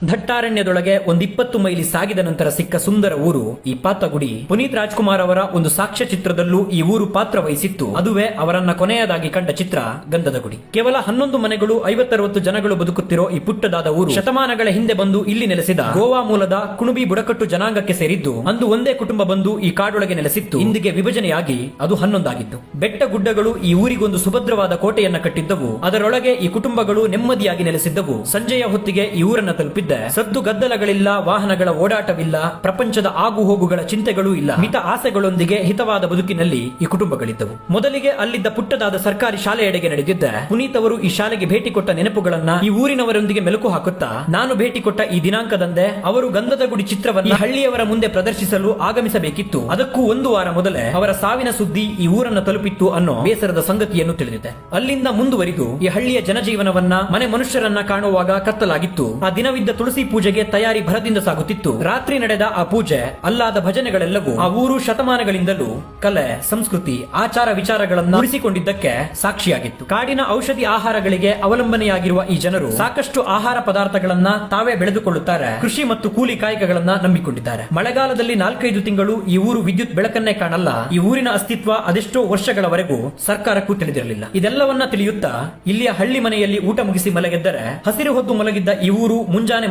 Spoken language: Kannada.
ದಟ್ಟಾರಣ್ಯದೊಳಗೆ ಒಂದು 20 ಮೈಲಿ ಸಾಗಿದ ನಂತರ ಸಿಕ್ಕ ಸುಂದರ ಊರು ಈ ಪಾತಗುಡಿ. ಪುನೀತ್ ರಾಜ್ಕುಮಾರ್ ಅವರ ಒಂದು ಸಾಕ್ಷ್ಯ ಚಿತ್ರದಲ್ಲೂ ಈ ಊರು ಪಾತ್ರ ವಹಿಸಿತ್ತು. ಅದುವೇ ಅವರನ್ನ ಕೊನೆಯದಾಗಿ ಕಂಡ ಚಿತ್ರ ಗಂಧದ ಗುಡಿ. ಕೇವಲ 11 ಮನೆಗಳು 50-60 ಜನಗಳು ಬದುಕುತ್ತಿರೋ ಈ ಪುಟ್ಟದಾದ ಊರು ಶತಮಾನಗಳ ಹಿಂದೆ ಬಂದು ಇಲ್ಲಿ ನೆಲೆಸಿದ ಗೋವಾ ಮೂಲದ ಕುಣಬಿ ಬುಡಕಟ್ಟು ಜನಾಂಗಕ್ಕೆ ಸೇರಿದ್ದು. ಅಂದು ಒಂದೇ ಕುಟುಂಬ ಬಂದು ಈ ಕಾಡೊಳಗೆ ನೆಲೆಸಿತ್ತು. ಇಂದಿಗೆ ವಿಭಜನೆಯಾಗಿ ಅದು 11 ಆಗಿತ್ತು. ಬೆಟ್ಟ ಗುಡ್ಡಗಳು ಈ ಊರಿಗೊಂದು ಸುಭದ್ರವಾದ ಕೋಟೆಯನ್ನ ಕಟ್ಟಿದ್ದವು. ಅದರೊಳಗೆ ಈ ಕುಟುಂಬಗಳು ನೆಮ್ಮದಿಯಾಗಿ ನೆಲೆಸಿದ್ದವು. ಸಂಜೆಯ ಹೊತ್ತಿಗೆ ಈ ಊರನ್ನ ತಲುಪಿದ್ದ ಸದ್ದು ಗದ್ದಲಗಳಿಲ್ಲ, ವಾಹನಗಳ ಓಡಾಟವಿಲ್ಲ, ಪ್ರಪಂಚದ ಆಗು ಹೋಗುಗಳ ಚಿಂತೆಗಳೂ ಇಲ್ಲ. ಮಿತ ಆಸೆಗಳೊಂದಿಗೆ ಹಿತವಾದ ಬದುಕಿನಲ್ಲಿ ಈ ಕುಟುಂಬಗಳಿದ್ದವು. ಮೊದಲಿಗೆ ಅಲ್ಲಿದ್ದ ಪುಟ್ಟದಾದ ಸರ್ಕಾರಿ ಶಾಲೆಯೆಡೆಗೆ ನಡೆದಿದ್ದ ಪುನೀತ್ ಅವರು ಈ ಶಾಲೆಗೆ ಭೇಟಿ ಕೊಟ್ಟ ನೆನಪುಗಳನ್ನ ಈ ಊರಿನವರೊಂದಿಗೆ ಮೆಲುಕು ಹಾಕುತ್ತಾ, ನಾನು ಭೇಟಿ ಕೊಟ್ಟ ಈ ದಿನಾಂಕದಂದೇ ಅವರು ಗಂಧದ ಗುಡಿ ಚಿತ್ರವನ್ನು ಹಳ್ಳಿಯವರ ಮುಂದೆ ಪ್ರದರ್ಶಿಸಲು ಆಗಮಿಸಬೇಕಿತ್ತು. ಅದಕ್ಕೂ 1 ವಾರ ಮೊದಲೇ ಅವರ ಸಾವಿನ ಸುದ್ದಿ ಈ ಊರನ್ನು ತಲುಪಿತ್ತು ಅನ್ನೋ ಬೇಸರದ ಸಂಗತಿಯನ್ನು ತಿಳಿದಿದೆ. ಅಲ್ಲಿಂದ ಮುಂದುವರಿದು ಈ ಹಳ್ಳಿಯ ಜನಜೀವನವನ್ನ, ಮನೆ ಮನುಷ್ಯರನ್ನ ಕಾಣುವಾಗ ಕತ್ತಲಾಗಿತ್ತು. ಆ ದಿನವಿದ್ದ ತುಳಸಿ ಪೂಜೆಗೆ ತಯಾರಿ ಭರದಿಂದ ಸಾಗುತ್ತಿತ್ತು. ರಾತ್ರಿ ನಡೆದ ಆ ಪೂಜೆ, ಅಲ್ಲಾದ ಭಜನೆಗಳೆಲ್ಲವೂ ಆ ಊರು ಶತಮಾನಗಳಿಂದಲೂ ಕಲೆ, ಸಂಸ್ಕೃತಿ, ಆಚಾರ ವಿಚಾರಗಳನ್ನು ಉಳಿಸಿಕೊಂಡಿದ್ದಕ್ಕೆ ಸಾಕ್ಷಿಯಾಗಿತ್ತು. ಕಾಡಿನ ಔಷಧಿ ಆಹಾರಗಳಿಗೆ ಅವಲಂಬನೆಯಾಗಿರುವ ಈ ಜನರು ಸಾಕಷ್ಟು ಆಹಾರ ಪದಾರ್ಥಗಳನ್ನ ತಾವೇ ಬೆಳೆದುಕೊಳ್ಳುತ್ತಾರೆ. ಕೃಷಿ ಮತ್ತು ಕೂಲಿ ಕಾಯಕಗಳನ್ನ ನಂಬಿಕೊಂಡಿದ್ದಾರೆ. ಮಳೆಗಾಲದಲ್ಲಿ 4-5 ತಿಂಗಳು ಈ ಊರು ವಿದ್ಯುತ್ ಬೆಳಕನ್ನೇ ಕಾಣಲ್ಲ. ಈ ಊರಿನ ಅಸ್ತಿತ್ವ ಅದೆಷ್ಟೋ ವರ್ಷಗಳವರೆಗೂ ಸರ್ಕಾರಕ್ಕೂ ತಿಳಿದಿರಲಿಲ್ಲ. ಇದೆಲ್ಲವನ್ನ ತಿಳಿಯುತ್ತಾ ಇಲ್ಲಿಯ ಹಳ್ಳಿ ಮನೆಯಲ್ಲಿ ಊಟ ಮುಗಿಸಿ ಮಲಗಿದ್ದರೆ ಹಸಿರು ಹೊದ್ದು ಮಲಗಿದ್ದ ಈ ಊರು ಮುಂಜಾನೆ